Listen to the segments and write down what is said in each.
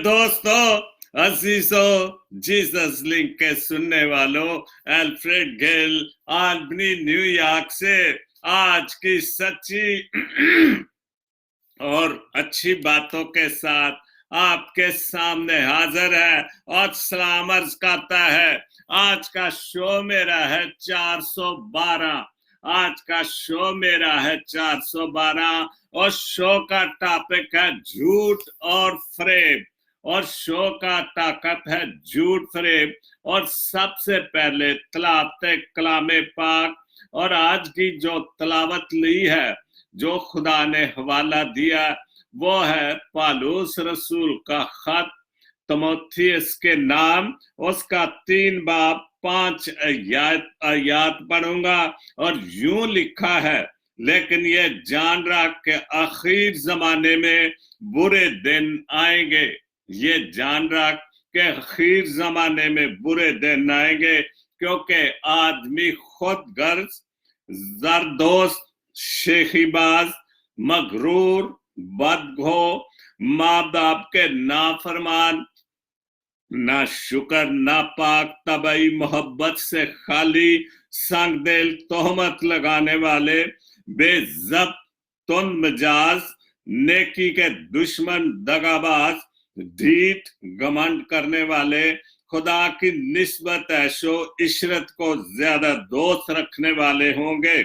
दोस्तों, अजीजों, Jesus link के सुनने वालों, एल्फ्रेड गिल आल्बनी न्यूयॉर्क से आज की सच्ची और अच्छी बातों के साथ आपके सामने हाजिर है और सलाम अर्ज करता है। आज का शो मेरा है 412। आज का शो मेरा है 412 और शो का टॉपिक है झूठ और फरेब। और शो का ताकत है झूठ फरेब। और सबसे पहले तलावत कलामे पाक और आज की जो तलावत ली है, जो खुदा ने हवाला दिया, वो है पालूस रसूल का खत तिमोथियस के नाम, उसका 3 बाब 5 आयात पढ़ूंगा। और यूं लिखा है, लेकिन ये जान रख के आखिर जमाने में बुरे दिन आएंगे। ये जान रख के आखिर जमाने में बुरे दिन आएंगे, क्योंकि आदमी खुद गर्ज, जरदोस्त, शेखीबाज, मगरूर, बदगो, माँ बाप के नाफरमान, ना शुक्र, ना पाक तबई मोहब्बत से खाली, संग दिल, तोहमत लगाने वाले, बेजब, तुन मजाज, नेकी के दुश्मन, दगाबाज, ढीठ, घमंड करने वाले, खुदा की निस्बत ऐशो इशरत को ज्यादा दोस्त रखने वाले होंगे।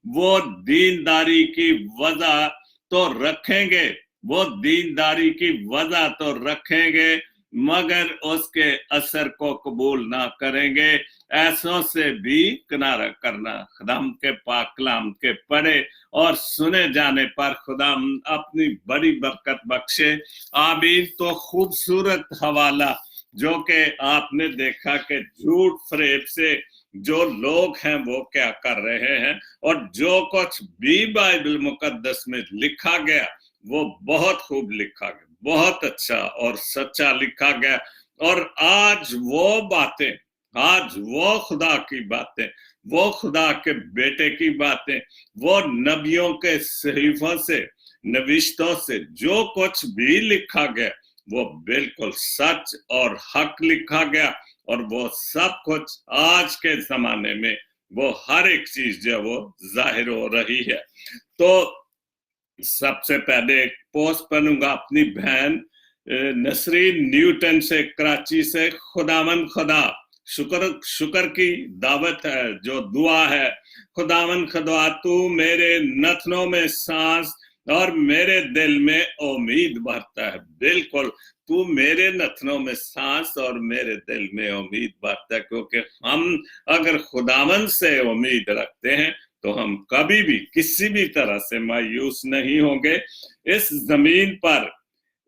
वो दीनदारी की वजह तो रखेंगे, वो दीनदारी की वजह तो रखेंगे, मगर उसके असर को कबूल ना करेंगे। ऐसों से भी किनारा करना। खुदाम के पाक कलाम के पढ़े और सुने जाने पर खुदाम अपनी बड़ी बरकत बख्शे। आमीन। तो खूबसूरत हवाला जो कि आपने देखा कि झूठ फरेब से जो लोग हैं वो क्या कर रहे हैं, और जो कुछ भी बाइबल मुकद्दस में लिखा गया वो बहुत खूब लिखा गया, बहुत अच्छा और सच्चा लिखा गया। और आज वो बातें, आज वो खुदा की बातें, वो खुदा के बेटे की बातें, वो नबियों के सहीफों से, नविश्तों से जो कुछ भी लिखा गया वो बिल्कुल सच और हक लिखा गया। और वो सब कुछ आज के जमाने में वो हर एक चीज जो वो जाहिर हो रही है। तो सबसे पहले एक पोस्ट पढ़ूंगा अपनी बहन नसरीन न्यूटन से, कराची से। खुदावन खुदा, शुक्र की दावत है, जो दुआ है। खुदावन खुदा, तू मेरे नथनों में सांस और मेरे दिल में उम्मीद भरता है। बिल्कुल, तू मेरे नथनों में सांस और मेरे दिल में उम्मीद भरता है, क्योंकि हम अगर खुदावन से उम्मीद रखते हैं तो हम कभी भी किसी भी तरह से मायूस नहीं होंगे। इस जमीन पर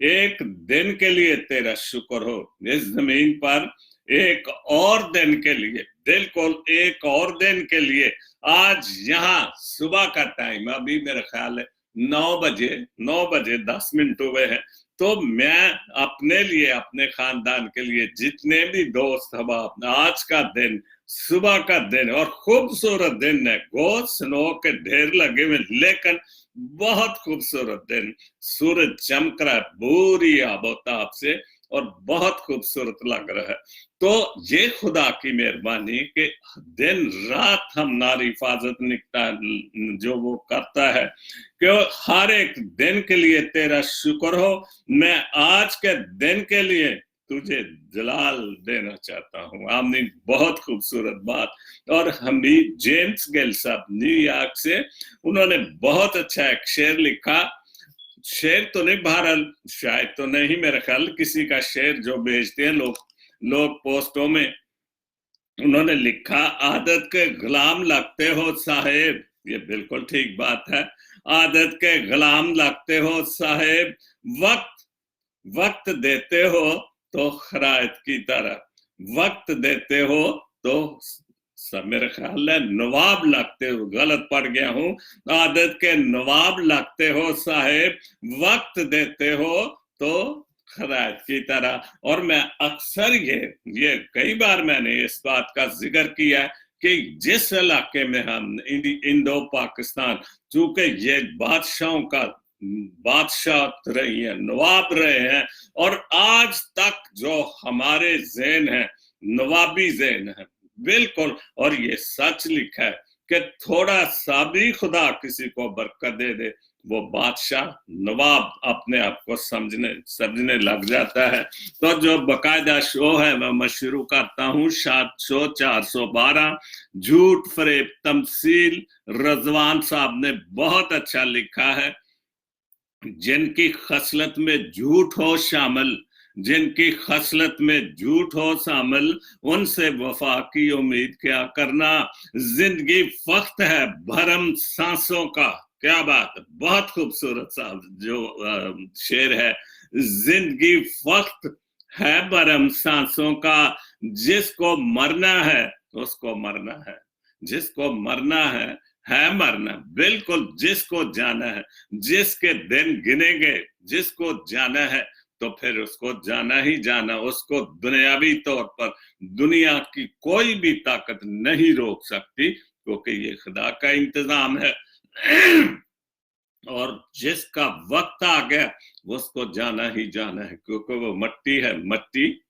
एक दिन के लिए तेरा शुक्र हो, इस जमीन पर एक और दिन के लिए, बिल्कुल एक और दिन के लिए। आज यहाँ सुबह का टाइम, अभी मेरा ख्याल है 9 बजे 10 मिनट हुए हैं। तो मैं अपने लिए, अपने खानदान के लिए, जितने भी दोस्त हम, आज का दिन, सुबह का दिन और खूबसूरत दिन है। गो स्नो के ढेर लगे हुए, लेकिन बहुत खूबसूरत दिन, सूरज चमक रहा है पूरी आबोताब से और बहुत खूबसूरत लग रहा है। तो ये खुदा की मेहरबानी कि दिन रात हमारी हिफाजत निकता जो वो करता है, कि हर एक दिन के लिए तेरा शुक्र हो। मैं आज के दिन के लिए तुझे जलाल देना चाहता हूँ। आमीन। बहुत खूबसूरत बात। और हम भी जेम्स गिल साहब न्यूयॉर्क से, उन्होंने बहुत अच्छा एक शेर लिखा। शेर तो नहीं, बहरहाल शायद तो नहीं, मेरा ख्याल किसी का शेर जो भेजते हैं लोग पोस्टों में। उन्होंने लिखा, आदत के गुलाम लगते हो साहेब। ये बिल्कुल ठीक बात है। आदत के गुलाम लगते हो साहेब, वक्त देते हो तो खरायत की तरह, वक्त देते हो तो मेरे ख्याल है नवाब लगते हो। गलत पढ़ गया हूं। आदत के नवाब लगते हो साहेब, वक्त देते हो तो खरायत की तरह। और मैं अक्सर ये कई बार मैंने इस बात का जिक्र किया है कि जिस इलाके में हम इंडो पाकिस्तान, चूंकि ये बादशाहों का बादशाह रही है, नवाब रहे हैं, और आज तक जो हमारे ज़हन है नवाबी ज़हन है, बिल्कुल। और ये सच लिखा है कि थोड़ा सा भी खुदा किसी को बरकत दे दे, वो बादशाह नवाब अपने आप को समझने लग जाता है। तो जो बकायदा शो है मैं शुरू करता हूँ। 700-412 झूठ फरेब तमसील, रजवान साहब ने बहुत अच्छा लिखा है। जिनकी खसलत में झूठ हो शामिल, जिनकी खसलत में झूठ हो शामिल, उनसे वफा की उम्मीद क्या करना। जिंदगी वक्त है भरम सांसों का। क्या बात, बहुत खूबसूरत सा जो शेर है। जिंदगी वक्त है भरम सांसों का, जिसको मरना है उसको मरना है, जिसको मरना है मरना, बिल्कुल। जिसको जाना है, जिसके दिन गिने गए, जिसको जाना है तो फिर उसको जाना ही जाना। उसको दुनियावी तौर पर दुनिया की कोई भी ताकत नहीं रोक सकती, क्योंकि ये खुदा का इंतजाम है। और जिसका वक्त आ गया उसको जाना ही जाना है, क्योंकि वो मट्टी है,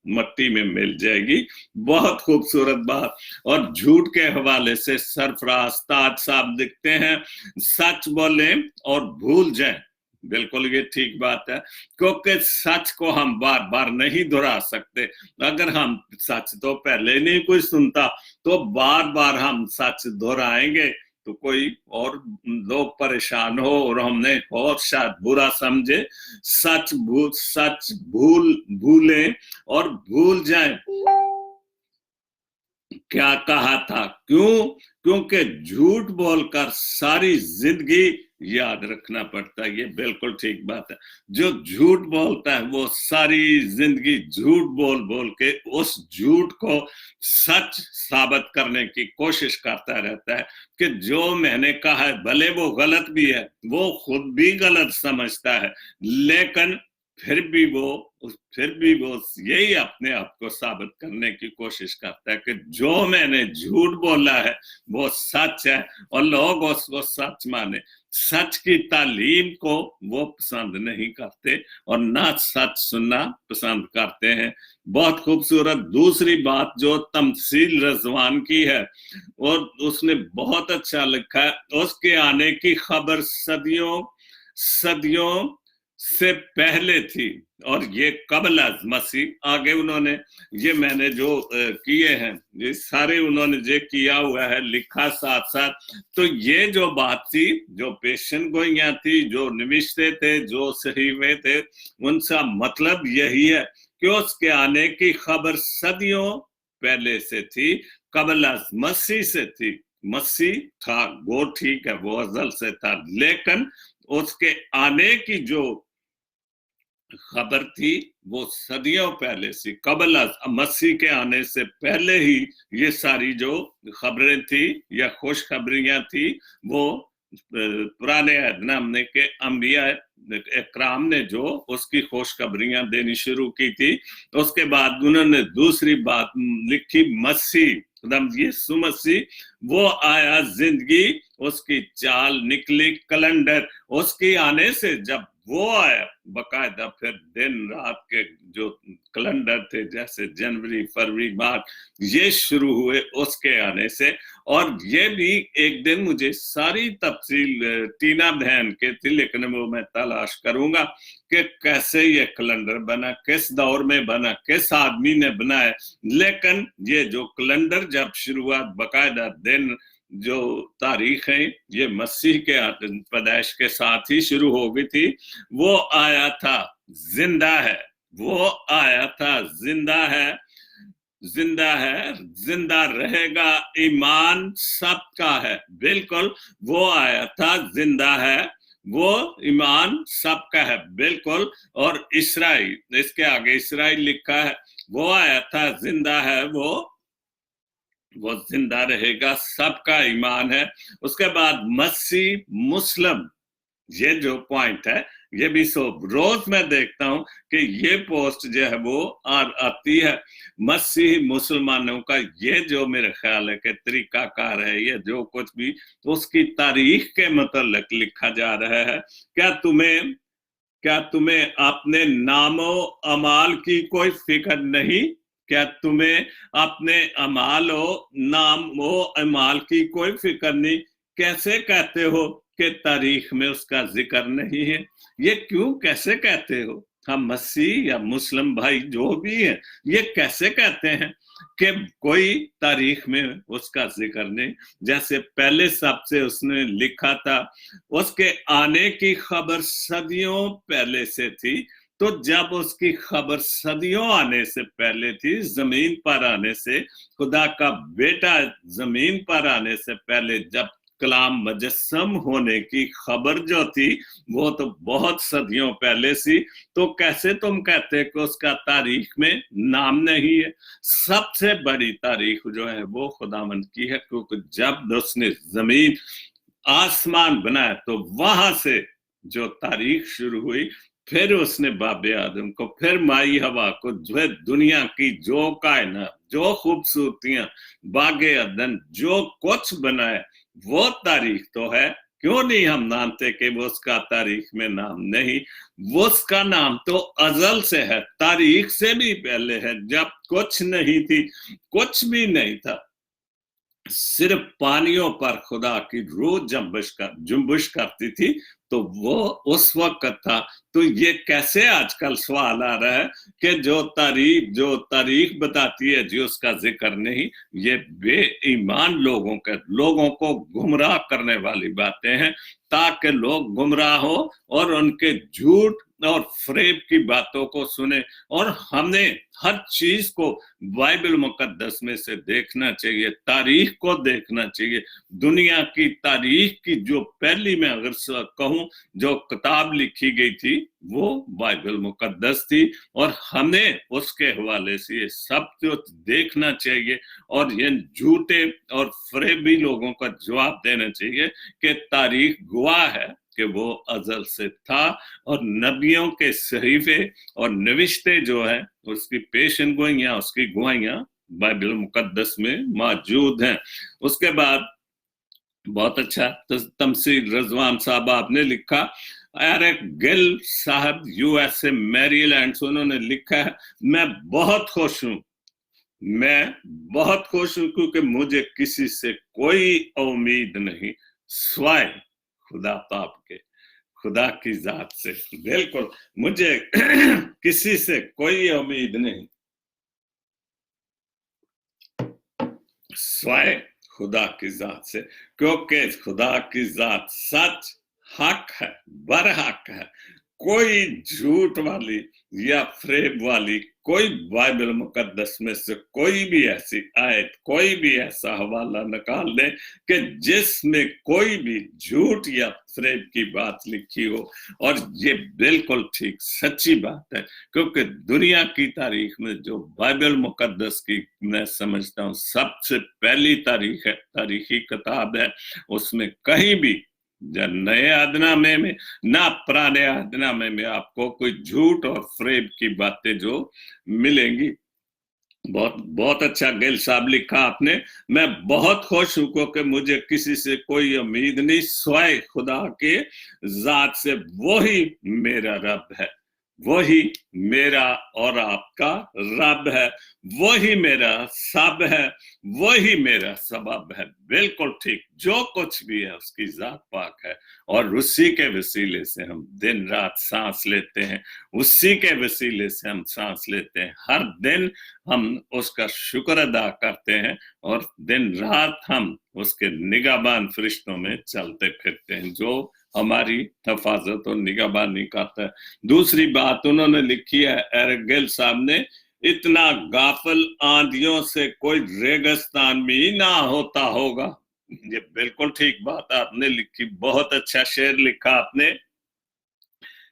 मट्टी में मिल जाएगी। बहुत खूबसूरत बात। और झूठ के हवाले से सरफराज ताज साहब लिखते हैं, सच बोलें और भूल जाएं। बिल्कुल ये ठीक बात है, क्योंकि सच को हम बार बार नहीं दोहरा सकते। अगर हम सच तो पहले नहीं कोई सुनता, तो बार बार हम सच दोहराएंगे तो कोई और लोग परेशान हो और हमने और शायद बुरा समझे। सच भूलें और भूल जाएं। क्या कहा था, क्योंकि झूठ बोलकर सारी जिंदगी याद रखना पड़ता है। ये बिल्कुल ठीक बात है। जो झूठ बोलता है वो सारी जिंदगी झूठ बोल के उस झूठ को सच साबित करने की कोशिश करता रहता है कि जो मैंने कहा है, भले वो गलत भी है, वो खुद भी गलत समझता है, लेकिन फिर भी वो यही अपने आप को साबित करने की कोशिश करता है कि जो मैंने झूठ बोला है वो सच है, और लोग उसको सच माने। सच की तालीम को वो पसंद नहीं करते और ना सच सुनना पसंद करते हैं। बहुत खूबसूरत दूसरी बात जो तमसील रजवान की है, और उसने बहुत अच्छा लिखा है, उसके आने की खबर सदियों से पहले थी, और ये कबल अज मसीह। आगे उन्होंने ये मैंने जो किए हैं, ये सारे उन्होंने जो किया हुआ है लिखा साथ साथ। तो ये जो बात थी, जो पेशन गोइयां थी, जो निविश्ते थे, जो सहीफे थे, उनका मतलब यही है कि उसके आने की खबर सदियों पहले से थी, कबल अज मसीह से थी। मसीह था वो ठीक है, वो अज़ल से था, लेकिन उसके आने की जो खबर थी वो सदियों पहले से, कबल मसीह के आने से पहले ही ये सारी जो खबरें थी या खुशखबरियां थी, वो पुराने अहदनामे के अंबिया इकराम ने जो उसकी खुशखबरियां देनी शुरू की थी। उसके बाद उन्होंने दूसरी बात लिखी, मसीह यीशु मसीह वो आया, जिंदगी उसकी चाल निकली, कैलेंडर उसके आने से जब वो आया, बकायदा फिर दिन रात के जो कैलेंडर थे, जैसे जनवरी फरवरी मार्च, ये शुरू हुए उसके आने से। और ये भी एक दिन मुझे सारी तफसील टीना बहन के थी, लेकिन वो मैं तलाश करूंगा कि कैसे ये कैलेंडर बना, किस दौर में बना, किस आदमी ने बनाया। लेकिन ये जो कैलेंडर जब शुरुआत बकायदा दिन जो तारीख है, ये मसीह के पैदाइश के साथ ही शुरू हो गई थी। वो आया था जिंदा है, वो आया था जिंदा है, जिंदा रहेगा, ईमान सबका है। बिल्कुल, वो आया था जिंदा है, वो ईमान सबका है, बिल्कुल। और इसराइल, इसके आगे इसराइल लिखा है, वो आया था जिंदा है, वो जिंदा रहेगा, सबका ईमान है। उसके बाद मसीह मुस्लिम, ये जो पॉइंट है, ये भी रोज मैं देखता हूं कि ये पोस्ट जो है वो आती है। मसीही मुसलमानों का ये जो मेरे ख्याल है कि तरीकाकार है, ये जो कुछ भी उसकी तारीख के मतलब लिखा जा रहा है। क्या तुम्हें अपने नामो अमाल की कोई फिक्र नहीं? क्या तुम्हें अपने नामो अमाल की कोई फिक्र नहीं? कैसे कहते हो कि तारीख में उसका जिक्र नहीं है? ये क्यों कैसे कहते हो? हम मसीह या मुस्लिम भाई जो भी है, ये कैसे कहते हैं कि कोई तारीख में उसका जिक्र नहीं? जैसे पहले सबसे उसने लिखा था, उसके आने की खबर सदियों पहले से थी। तो जब उसकी खबर सदियों आने से पहले थी, जमीन पर आने से, खुदा का बेटा जमीन पर आने से पहले जब कलाम मुजस्सम होने की खबर जो थी वो तो बहुत सदियों पहले सी, तो कैसे तुम कहते कि उसका तारीख में नाम नहीं है? सबसे बड़ी तारीख जो है वो खुदावंद की है, क्योंकि जब उसने जमीन आसमान बनाया तो वहां से जो तारीख शुरू हुई, फिर उसने बाबे आदम को, फिर माई हवा को, जो दुनिया की जो कायनात, जो खूबसूरतियां, बागे अदन, जो कुछ बनाए, वो तारीख तो है। क्यों नहीं हम मानते कि वो उसका तारीख में नाम नहीं? वो उसका नाम तो अजल से है, तारीख से भी पहले है। जब कुछ नहीं थी, कुछ भी नहीं था, सिर्फ पानियों पर खुदा की रूह जुम्बिश करती थी, तो वो उस वक्त था। तो ये कैसे आजकल सवाल आ रहा है कि जो तारीख बताती है जी उसका जिक्र नहीं? ये बेईमान लोगों को गुमराह करने वाली बातें हैं, ताकि लोग गुमराह हो और उनके झूठ और फरेब की बातों को सुने। और हमें हर चीज को बाइबल मुकद्दस में से देखना चाहिए, तारीख को देखना चाहिए। दुनिया की तारीख की जो पहली, मैं अगर कहूं, जो किताब लिखी गई थी वो बाइबल मुकद्दस थी, और हमें उसके हवाले से ये सब जो देखना चाहिए और ये झूठे और फरेबी लोगों का जवाब देना चाहिए कि तारीख गवाह है कि वो अजल से था, और नबियों के सहीफे और नविश्ते जो है उसकी पेशन गोइयां, उसकी गवाहियां बाइबल मुकद्दस में मौजूद हैं। उसके बाद बहुत अच्छा तमसील रजवान साहब आपने लिखा, एरिक गिल साहब यूएसए मैरीलैंड से, उन्होंने लिखा है, मैं बहुत खुश हूं क्योंकि मुझे किसी से कोई उम्मीद नहीं स्वाय खुदा पाप के, खुदा की जात से। बिल्कुल, मुझे किसी से कोई उम्मीद नहीं स्वाय खुदा की जात से, क्योंकि खुदा की जात सच, हक है, बरहक है। कोई झूठ वाली या फरेब वाली कोई बाइबल मुकद्दस में से कोई भी ऐसी आयत, कोई भी ऐसा हवाला निकाल दे कि जिसमें कोई भी झूठ या फरेब की बात लिखी हो। और ये बिल्कुल ठीक सच्ची बात है, क्योंकि दुनिया की तारीख में जो बाइबल मुकद्दस की मैं समझता हूँ सबसे पहली तारीख है, तारीखी किताब है, उसमें कहीं भी नए आदनामे में ना पुराने आदनामे में आपको कोई झूठ और फरेब की बातें जो मिलेंगी। बहुत बहुत अच्छा गिल साहब लिखा आपने, मैं बहुत खुश हूं क्योंकि मुझे किसी से कोई उम्मीद नहीं स्वाय खुदा के जात से। वही मेरा रब है, वही मेरा और आपका रब है, वही मेरा सब है, वही मेरा सबब है। बिल्कुल ठीक, जो कुछ भी है उसकी जात पाक है, और उसी के वसीले से हम दिन रात सांस लेते हैं, उसी के वसीले से हम सांस लेते हैं। हर दिन हम उसका शुक्र अदा करते हैं, और दिन रात हम उसके निगाहबान फरिश्तों में चलते फिरते हैं जो हमारी हिफाजत और निगाहबानी करता है। दूसरी बात उन्होंने लिखी है एरिक गिल साहब ने, इतना गाफिल आंधियों से कोई रेगिस्तान भी ना होता होगा। ये बिल्कुल ठीक बात आपने लिखी, बहुत अच्छा शेर लिखा आपने।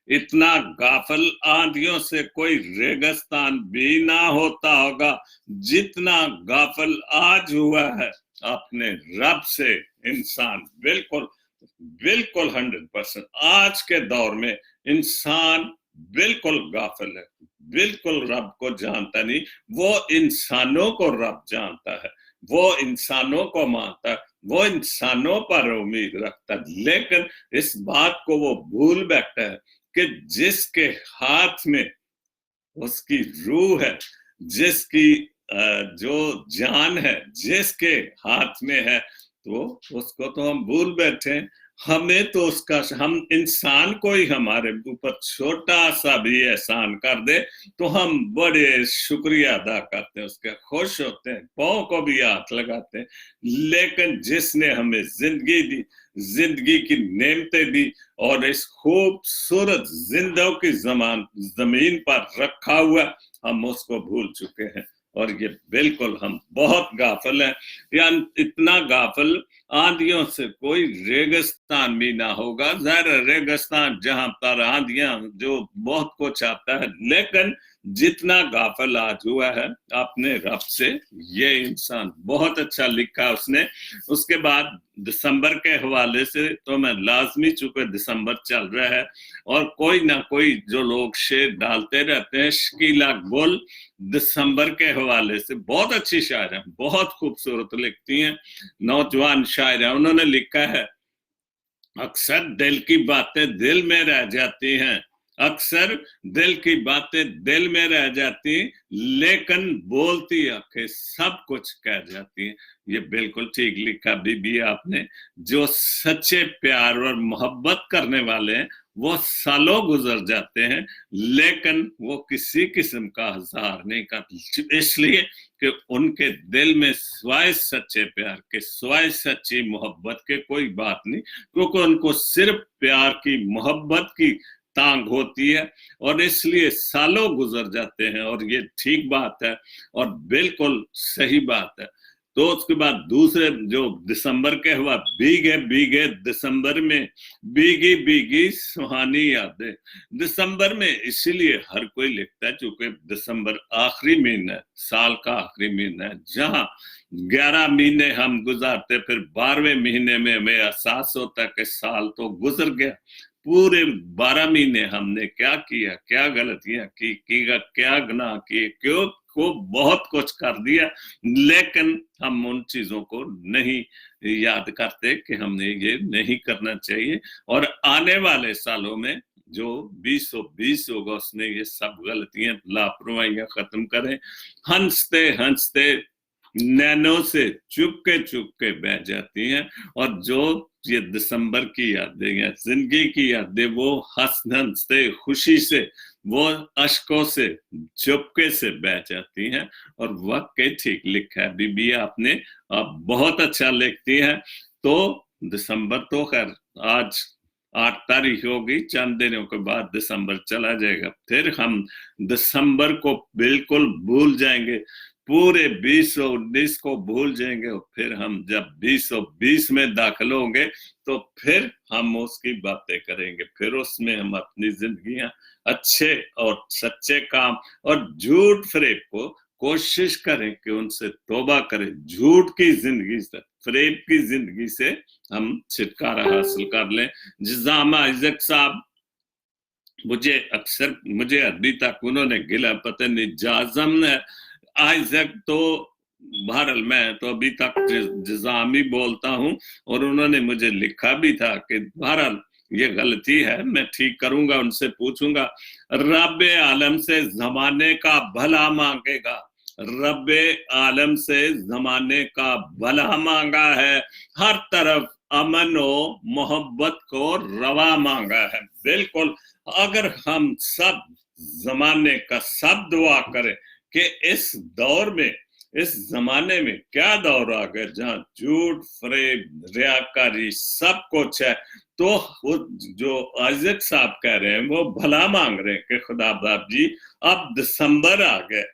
इतना गाफिल आंधियों से कोई रेगिस्तान भी ना होता होगा जितना गाफिल आज हुआ है अपने रब से इंसान। बिल्कुल बिल्कुल 100%। आज के दौर में इंसान बिल्कुल गाफिल है, बिल्कुल रब को जानता नहीं। वो इंसानों को रब जानता है, वो इंसानों को मानता है, वो इंसानों पर उम्मीद रखता है, लेकिन इस बात को वो भूल बैठा है कि जिसके हाथ में उसकी रूह है, जिसकी जो जान है जिसके हाथ में है, तो उसको तो हम भूल बैठे। हमें तो उसका, हम इंसान को ही हमारे ऊपर छोटा सा भी एहसान कर दे तो हम बड़े शुक्रिया अदा करते हैं, उसके खुश होते हैं, पाँव को भी हाथ लगाते हैं। लेकिन जिसने हमें जिंदगी दी, जिंदगी की नेमतें दी और इस खूबसूरत जिंदगी की जमीन पर रखा हुआ, हम उसको भूल चुके हैं। और ये बिल्कुल हम बहुत गाफिल हैं, या इतना गाफिल आंधियों से कोई रेगिस्तान भी ना होगा। ज़ाहिर रेगिस्तान जहां पर आंधियां जो बहुत कुछ आता है, लेकिन जितना गाफिल आज हुआ है अपने रब से, ये इंसान बहुत अच्छा लिखा उसने। उसके बाद दिसंबर के हवाले से तो मैं लाजमी, चूंकि दिसंबर चल रहा है और कोई ना कोई जो लोग शेर डालते रहते हैं, शकीला गुल दिसंबर के हवाले से बहुत अच्छी शायर है, बहुत खूबसूरत लिखती हैं, नौजवान शायर है। उन्होंने लिखा है, अक्सर दिल की बातें दिल में रह जाती हैं, अक्सर दिल की बातें दिल में रह जाती, लेकिन बोलती आंखें सब कुछ कह जाती हैं। ये बिल्कुल ठीक लिखा बीबी आपने। जो सच्चे प्यार और मोहब्बत करने वाले हैं वो सालों गुजर जाते हैं, लेकिन वो किसी किस्म का इज़हार नहीं करते, इसलिए कि उनके दिल में सिवाय सच्चे प्यार के, सिवाय सच्ची मोहब्बत के कोई बात नहीं, क्योंकि उनको सिर्फ प्यार की, मोहब्बत की तांग होती है, और इसलिए सालों गुजर जाते हैं। और ये ठीक बात है और बिल्कुल सही बात है। तो उसके बाद दूसरे जो दिसंबर के हुआ, भीगे भीगे दिसंबर में भीगी भीगी सुहानी यादें। दिसंबर में इसीलिए हर कोई लिखता है चूंकि दिसंबर आखिरी महीना है, साल का आखिरी महीना है, जहां 11 महीने हम गुजारते, फिर 12वें महीने में हमें एहसास होता है कि साल तो गुजर गया। पूरे 12 महीने हमने क्या किया, क्या गलतियां की, क्या गुनाह किए, क्यों को बहुत कुछ कर दिया, लेकिन हम उन चीजों को नहीं याद करते कि हमने ये नहीं करना चाहिए। और आने वाले सालों में जो 2020 होगा उसने ये सब गलतियां, लापरवाहियां खत्म करें। हंसते हंसते नैनों से चुपके बह जाती हैं, और जो ये दिसंबर की यादें या जिंदगी की यादें, वो हंसते खुशी से, वो अश्कों से, चुपके से बह जाती हैं। और वाकई ठीक लिखा है बीबी आपने, आप बहुत अच्छा लिखती हैं। तो दिसंबर तो खैर आज 8 तारीख होगी, चंद दिनों के बाद दिसंबर चला जाएगा, फिर हम दिसंबर को बिल्कुल भूल जाएंगे, पूरे 2019 को भूल जाएंगे। और फिर हम जब 2020 में दाखिल होंगे तो फिर हम उसकी बातें करेंगे, फिर उसमें हम अपनी जिंदगियां अच्छे और सच्चे काम और झूठ फरेब को कोशिश करें कि उनसे तौबा करें। झूठ की जिंदगी से, फरेब की जिंदगी से हम छुटकारा हासिल कर लें। जिजामा इज़क साहब, मुझे अभी तक उन्होंने गिला पता नहीं, जाजम आइजक तो बहरहाल मैं तो अभी तक जिजामी बोलता हूं, और उन्होंने मुझे लिखा भी था कि बहरहाल ये गलती है, मैं ठीक करूंगा, उनसे पूछूंगा। रब आलम से जमाने का भला मांगेगा, रब आलम से जमाने का भला मांगा है, हर तरफ अमन और मोहब्बत को रवा मांगा है। बिल्कुल, अगर हम सब जमाने का सब दुआ करें कि इस दौर में, इस जमाने में क्या दौर आ गया जहां झूठ फरेब रियाकारी सब कुछ है, तो वो जो आइजक साहब कह रहे हैं वो भला मांग रहे हैं कि खुदा बाप जी अब दिसंबर आ गए,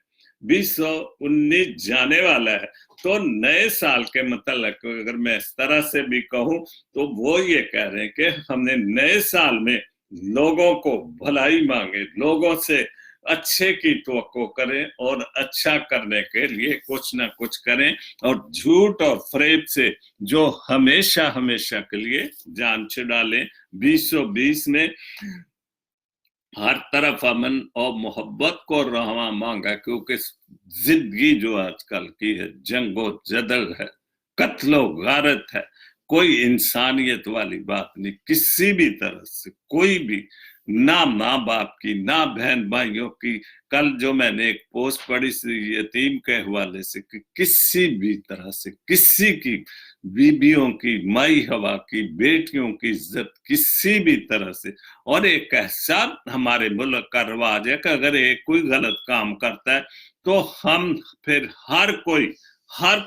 2019 जाने वाला है, तो नए साल के मतलब अगर मैं इस तरह से भी कहूं तो वो ये कह रहे हैं कि हमने नए साल में लोगों को भलाई मांगे, लोगों से अच्छे की तवक्को करें और अच्छा करने के लिए कुछ ना कुछ करें, और झूठ और फरेब से जो हमेशा हमेशा के लिए जान छुड़ा लें। 2020 में हर तरफ अमन और मोहब्बत को रहमा मांगा, क्योंकि जिंदगी जो आजकल की है जंगो जदल है, कत्लो गारत है, कोई इंसानियत वाली बात नहीं किसी भी तरह से, कोई भी, ना माँ बाप की, ना बहन भाइयों की। कल जो मैंने एक पोस्ट पढ़ी यतीम के हवाले से कि किसी भी तरह से किसी की, बीबियों की, माई हवा की, बेटियों की इज्जत किसी भी तरह से। और एक ऐसा हमारे मुल्क का रिवाज है कि अगर एक कोई गलत काम करता है तो हम फिर हर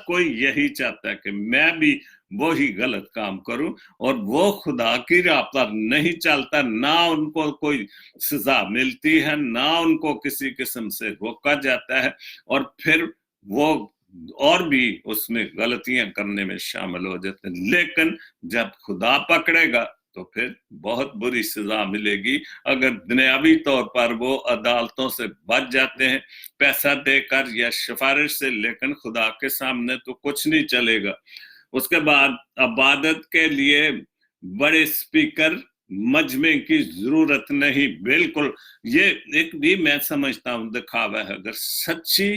कोई यही चाहता है कि मैं भी वही गलत काम करूं, और वो खुदा की राह पर नहीं चलता, ना उनको कोई सजा मिलती है, ना उनको किसी किस्म से रोका जाता है, और फिर वो और भी उसमें गलतियां करने में शामिल हो जाते हैं। लेकिन जब खुदा पकड़ेगा तो फिर बहुत बुरी सजा मिलेगी। अगर दुनियावी तौर पर वो अदालतों से बच जाते हैं पैसा देकर या सिफारिश से, लेकिन खुदा के सामने तो कुछ नहीं चलेगा। उसके बाद इबादत के लिए बड़े स्पीकर मजमे की जरूरत नहीं, बिल्कुल ये एक भी मैं समझता हूं दिखावा है। अगर सच्ची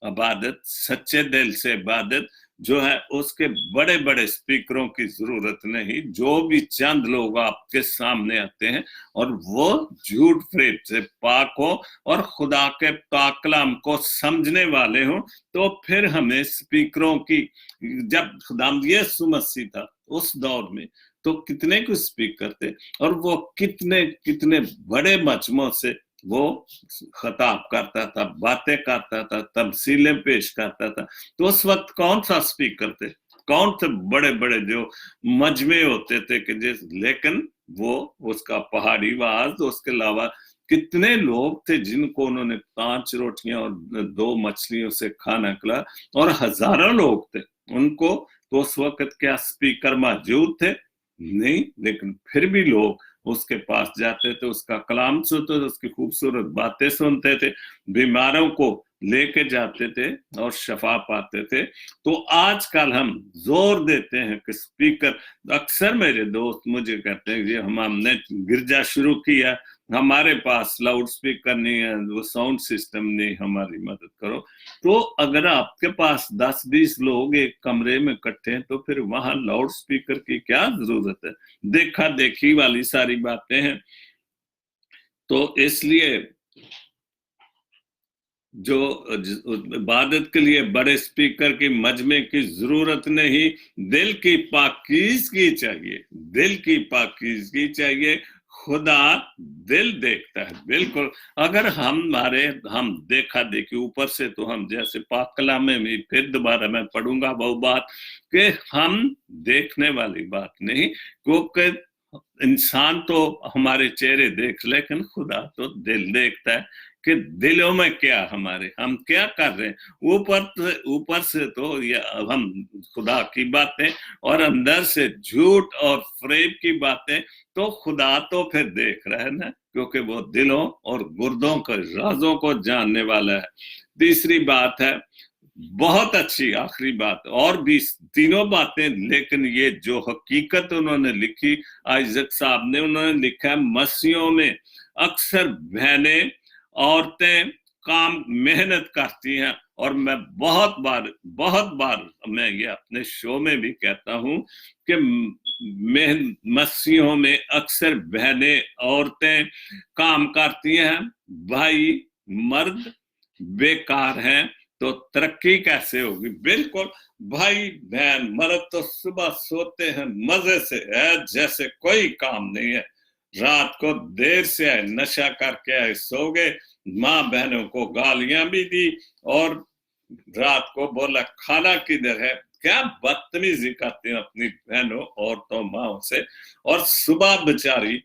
इबादत, सच्चे दिल से इबादत जो है, उसके बड़े बड़े स्पीकरों की जरूरत नहीं। जो भी चंद लोग आपके सामने आते हैं और वो झूठ फरेब से पाक हो और खुदा के पाक कलाम को समझने वाले हो, तो फिर हमें स्पीकरों की, जब खुदावंद यीशु मसीह था उस दौर में तो कितने कुछ स्पीकर थे, और वो कितने कितने बड़े मजमों से वो खताब करता था, बातें करता था, तमसीलें पेश करता था। तो उस वक्त कौन सा स्पीकर थे, कौन से बड़े बड़े जो मजमे होते थे कि लेकिन वो उसका पहाड़ी वाज, उसके अलावा कितने लोग थे जिनको उन्होंने 5 रोटियां और 2 मछलियों से खाना खिलाया, और हजारों लोग थे उनको। तो उस वक्त क्या स्पीकर मौजूद थे? नहीं, लेकिन फिर भी लोग उसके पास जाते थे, उसका कलाम सुनते थे, उसकी खूबसूरत बातें सुनते थे, बीमारों को लेके जाते थे और शफा पाते थे। तो आजकल हम जोर देते हैं कि स्पीकर, अक्सर मेरे दोस्त मुझे कहते हैं कि हमने गिरजा शुरू किया, हमारे पास लाउड स्पीकर नहीं है, वो साउंड सिस्टम नहीं, हमारी मदद करो। तो अगर आपके पास 10-20 लोग एक कमरे में इकट्ठे हैं तो फिर वहां लाउड स्पीकर की क्या जरूरत है? देखा देखी वाली सारी बातें हैं। तो इसलिए जो इबादत के लिए बड़े स्पीकर की मजमे की जरूरत नहीं, दिल की पाकीज़गी चाहिए, दिल की पाकीज़गी चाहिए। खुदा दिल देखता है, बिल्कुल। अगर हम देखा देखी ऊपर से, तो हम जैसे पाक कलाम में भी फिर दोबारा मैं पढ़ूंगा वो बात कि हम देखने वाली बात नहीं, क्योंकि इंसान तो हमारे चेहरे देख, लेकिन खुदा तो दिल देखता है कि दिलों में क्या हमारे, हम क्या कर रहे हैं। ऊपर से तो ये हम खुदा की बातें, और अंदर से झूठ और फरेब की बातें, तो खुदा तो फिर देख रहा है ना, क्योंकि वो दिलों और गुर्दों के राजों को जानने वाला है। तीसरी बात है, बहुत अच्छी आखिरी बात, और भी तीनों बातें, लेकिन ये जो हकीकत उन्होंने लिखी आइजक साहब ने, उन्होंने लिखा है मसीहों में अक्सर बहनें, औरतें काम मेहनत करती हैं। और मैं बहुत बार मैं ये अपने शो में भी कहता हूं कि मसीहों में अक्सर बहनें, औरतें काम करती हैं, भाई मर्द बेकार हैं, तो तरक्की कैसे होगी? बिल्कुल, भाई बहन मर्द तो सुबह सोते हैं मजे से है, जैसे कोई काम नहीं है, रात को देर से आए, नशा करके आए, सो गए, माँ बहनों को गालियां भी दी, और रात को बोला खाना किधर है। क्या बदतमीजी करते हैं अपनी बहनों, औरतों, माओ से, और सुबह बेचारी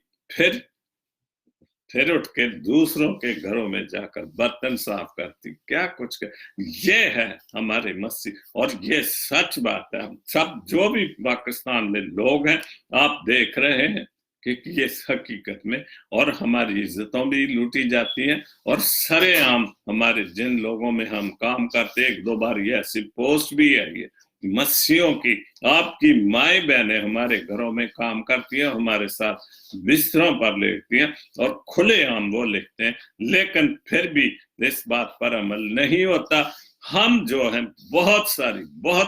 फिर उठ के दूसरों के घरों में जाकर बर्तन साफ करती, क्या कुछ कर। ये है हमारे मसीह, और ये सच बात है। सब जो भी पाकिस्तान में लोग हैं, आप देख रहे हैं क्योंकि ये हकीकत में, और हमारी इज्जतों भी लूटी जाती हैं, और सरेआम हमारे जिन लोगों में हम काम करते, एक दो बार ये ऐसी पोस्ट भी आई है मसीहों की, आपकी माए बहनें हमारे घरों में काम करती हैं, हमारे साथ बिस्तरों पर लेटती हैं, और खुलेआम वो लिखते हैं, लेकिन फिर भी इस बात पर अमल नहीं होता। हम जो हैं बहुत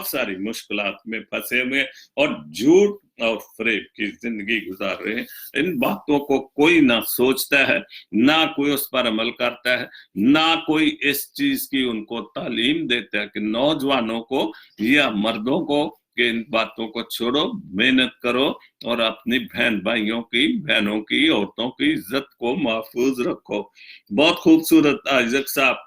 सारी मुश्किलात में फंसे हुए हैं और झूठ और फरेब की जिंदगी गुजार रहे हैं। इन बातों को कोई ना सोचता है, ना कोई उस पर अमल करता है, ना कोई इस चीज की उनको तालीम देता है कि नौजवानों को या मर्दों को कि इन बातों को छोड़ो, मेहनत करो और अपनी बहन भाइयों की, बहनों की, औरतों की इज्जत को महफूज रखो। बहुत खूबसूरत आइजक साहब,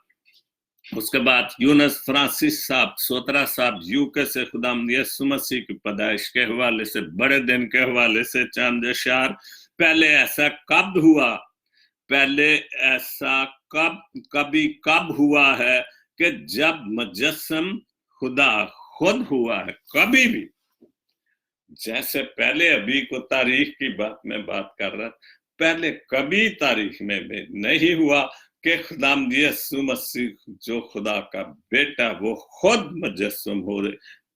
उसके बाद यूनस फ्रांसिस साहब, सोतरा साहब, यूके से खुदाम यीशु मसीह की पैदाइश के हवाले से, बड़े दिन के हवाले से चांद अशार, पहले ऐसा कब हुआ, पहले ऐसा कब हुआ है कि जब मुजस्सम खुदा खुद हुआ है, कभी भी। जैसे पहले अभी को तारीख की बात में बात कर रहा, पहले कभी तारीख में भी नहीं हुआ कि खुदाम यीशु मसीह जो खुदा का बेटा वो खुद मुजस्सम हो रहे,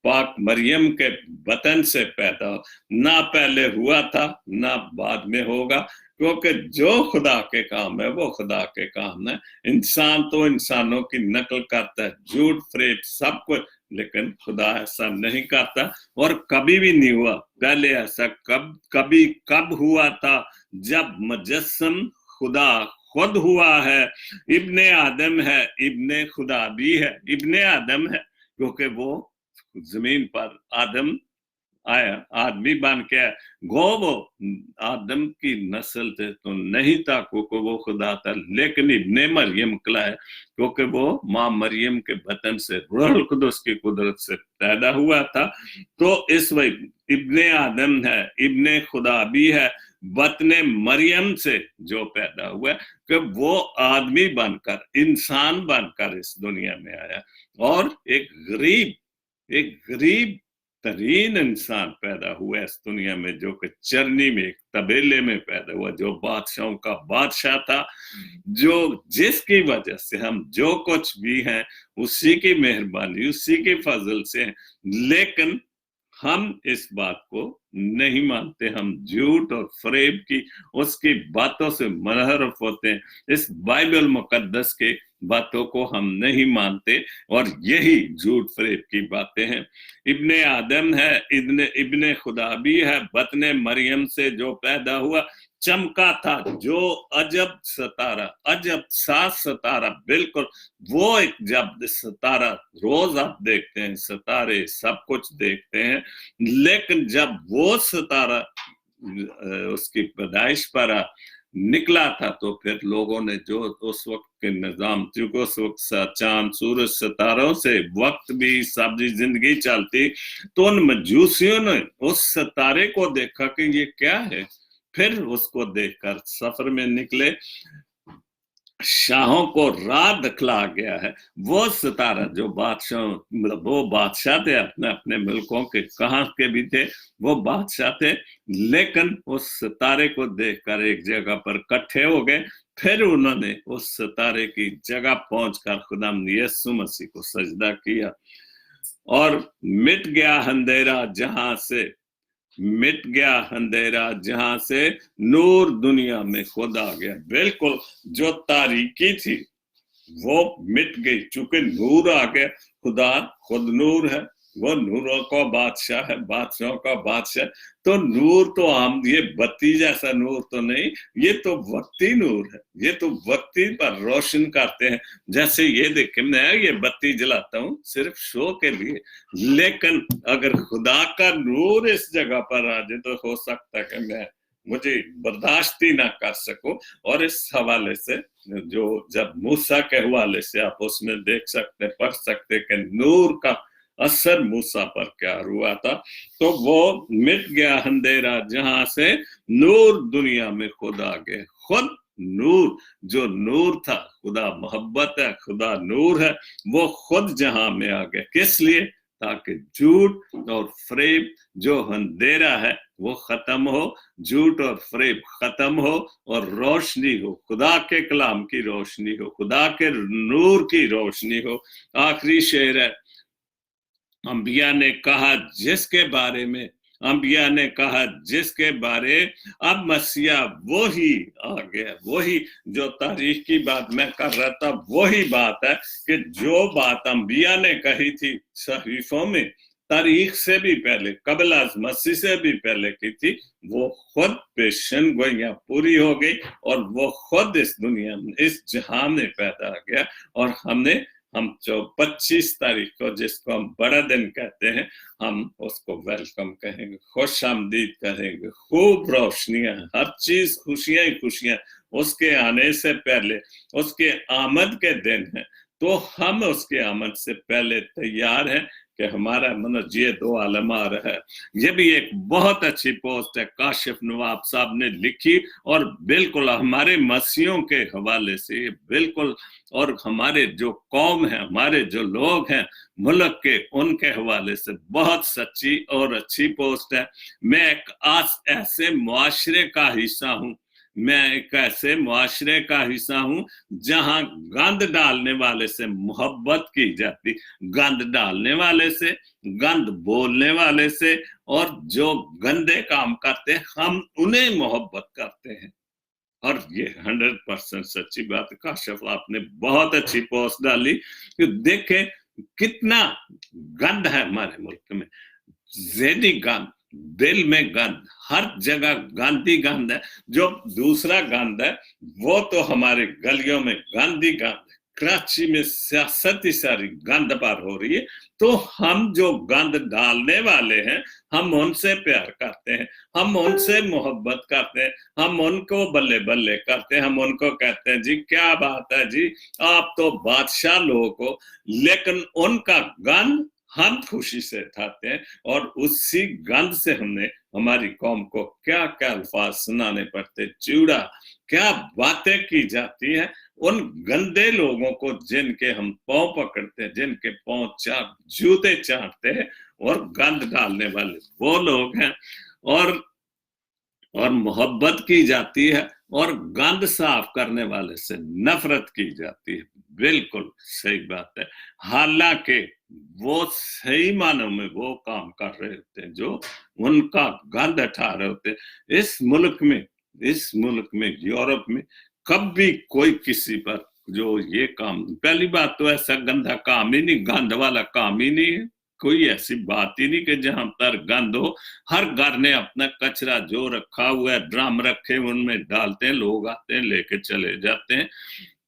पाक मरियम के बतन से पैदा, ना पहले हुआ था ना बाद में होगा, क्योंकि जो खुदा के काम है वो खुदा के काम है। इंसान तो इंसानों की नकल करता है, झूठ फरेब सब कुछ, लेकिन खुदा ऐसा नहीं करता और कभी भी नहीं हुआ। पहले ऐसा कब हुआ था, जब मुजस्सम खुदा खुद हुआ है। इब्ने आदम है, इब्ने खुदा भी है। इब्ने आदम है क्योंकि वो जमीन पर आदम आया, आदमी बन के वो आदम की नस्ल थे तो नहीं था क्योंकि वो खुदा था, लेकिन इब्ने मरियम कहलाया क्योंकि वो माँ मरियम के बतन से रूहुल कुदस की कुदरत से पैदा हुआ था। तो इस वक्त इब्ने आदम है, इब्ने खुदा भी है, बतने मरियम से जो पैदा हुआ कि वो आदमी बनकर, इंसान बनकर इस दुनिया में आया, और एक गरीब तरीन इंसान पैदा हुआ इस दुनिया में, जो कि चरनी में, एक तबेले में पैदा हुआ, जो बादशाहों का बादशाह था, जो जिसकी वजह से हम जो कुछ भी हैं उसी की मेहरबानी, उसी के फजल से हैं। लेकिन हम इस बात को नहीं मानते, हम झूठ और फरेब की उसकी बातों से मनहरफ होते हैं, इस बाइबल मुकद्दस के बातों को हम नहीं मानते, और यही झूठ फरेब की बातें हैं। इब्ने आदम है, इब्ने खुदा भी है, बतने मरियम से जो पैदा हुआ, चमका था जो अजब सा सितारा, बिल्कुल वो एक, जब सितारा रोज आप देखते हैं, सितारे सब कुछ देखते हैं, लेकिन जब वो सितारा उसकी पैदाइश पर निकला था तो फिर लोगों ने जो उस वक्त के निजाम, क्योंकि उस वक्त चांद सूरज सितारों से वक्त भी सब्जी जिंदगी चलती, तो उन मजूसियों ने उस सितारे को देखा कि ये क्या है, फिर उसको देखकर सफर में निकले। शाहों को राह दिखला गया है वो सितारा, जो बादशाह, मतलब वो बादशाह थे, अपने अपने मुल्कों के, कहाँ के भी थे, वो बादशाह थे, लेकिन उस सितारे को देखकर एक जगह पर इकट्ठे हो गए, फिर उन्होंने उस सितारे की जगह पहुंचकर खुदाम यीशु मसीह को सजदा किया, और मिट गया अंधेरा जहां से नूर दुनिया में खुद आ गया। बिल्कुल जो तारीकी थी वो मिट गई, चूंकि नूर आ गया। खुदा खुद नूर है, वो नूरों का बादशाह है, बादशाहों का बादशाह। तो नूर तो आम ये बत्ती जैसा नूर तो नहीं, ये तो वक्ती नूर है, ये तो वक्ती पर रोशन करते हैं। जैसे ये देखे, मैं ये बत्ती जलाता हूँ सिर्फ शो के लिए, लेकिन अगर खुदा का नूर इस जगह पर आ जाए तो हो सकता है कि मुझे बर्दाश्त ही ना कर सकूं। और इस हवाले से जो जब मूसा के हवाले से आप उसमें देख सकते, पढ़ सकते कि नूर का असर मूसा पर क्या हुआ था। तो वो मिट गया अंधेरा जहां से नूर दुनिया में खुद आ गए। खुद नूर, जो नूर था, खुदा मोहब्बत है, खुदा नूर है, वो खुद जहां में आ गया। किस लिए? تاکہ جھوٹ اور فریب جو اندھیرا ہے وہ ختم ہو، جھوٹ اور فریب ختم ہو اور روشنی ہو، خدا کے کلام کی روشنی ہو، خدا کے نور کی روشنی ہو۔ آخری شعر ہے، انبیاء نے کہا جس کے بارے میں، انبیاء نے کہا جس کے بارے اب مسیح وہی آ گیا، وہی جو تاریخ کی بات میں کر رہا تھا وہی بات ہے کہ جو بات انبیاء نے کہی تھی صحیفوں میں تاریخ سے بھی پہلے، قبل از مسیح سے بھی پہلے کی تھی، وہ خود پیشن گوئیاں پوری ہو گئی اور وہ خود اس دنیا میں، اس جہان میں پیدا گیا۔ اور ہم 25 تاریخ کو جس کو ہم بڑا دن کہتے ہیں، ہم اس کو ویلکم کہیں گے، خوش آمدید کہیں گے، خوب روشنیاں، ہر چیز خوشیاں ہی خوشیاں اس کے آنے سے پہلے، اس کے آمد کے دن ہیں، تو ہم اس کے آمد سے پہلے تیار ہیں کہ ہمارا یہ دو عالم آ رہا ہے۔ یہ بھی ایک بہت اچھی پوسٹ ہے کاشف نواب صاحب نے لکھی، اور بالکل ہمارے مسیحوں کے حوالے سے بالکل، اور ہمارے جو قوم ہیں، ہمارے جو لوگ ہیں ملک کے، ان کے حوالے سے بہت سچی اور اچھی پوسٹ ہے۔ میں ایک ایسے معاشرے کا حصہ ہوں، میں ایک ایسے معاشرے کا حصہ ہوں جہاں گند ڈالنے والے سے محبت کی جاتی، گند ڈالنے والے سے، گند بولنے والے سے، اور جو گندے کام کرتے ہم انہیں محبت کرتے ہیں۔ اور یہ 100% سچی بات ہے۔ کاشف آپ نے بہت اچھی پوسٹ ڈالی کہ دیکھیں کتنا گند ہے ہمارے ملک میں، ذہنی گند، دل میں گند، ہر جگہ گندی گند ہے۔ جو دوسرا گند ہے وہ تو ہمارے گلیوں میں گندی گند ہے، کراچی میں سیاست ہی ساری گند پر ہو رہی ہے، تو ہم جو گند ڈالنے والے ہیں ہم ان سے پیار کرتے ہیں، ہم ان سے محبت کرتے ہیں، ہم ان کو بلے بلے کرتے ہیں، ہم ان کو کہتے ہیں جی کیا بات ہے جی آپ تو بادشاہ لوگ ہو، لیکن ان کا گند ہم خوشی سے اٹھاتے ہیں۔ اور اسی گند سے ہم نے ہماری قوم کو کیا کیا الفاظ سنانے پڑتے، چوڑا، کیا باتیں کی جاتی ہیں ان گندے لوگوں کو جن کے ہم پاؤں پکڑتے ہیں، جن کے پاؤں جوتے چاٹتے ہیں، اور گند ڈالنے والے وہ لوگ ہیں۔ اور محبت کی جاتی ہے، اور گند صاف کرنے والے سے نفرت کی جاتی ہے۔ بالکل صحیح بات ہے، حالانکہ وہ صحیح معنوں میں وہ کام کر رہے ہوتے ہیں جو ان کا گند اٹھا رہے ہوتے ہیں۔ اس ملک میں یورپ میں کبھی کوئی کسی پر جو یہ کام، پہلی بات تو ایسا گندہ کام ہی نہیں، گند والا کام ہی نہیں ہے، کوئی ایسی بات ہی نہیں کہ جہاں پر گند ہو۔ ہر گھر نے اپنا کچرا جو رکھا ہوا ہے، ڈرم رکھے ان میں ڈالتے ہیں، لوگ آتے ہیں لے کے چلے جاتے ہیں۔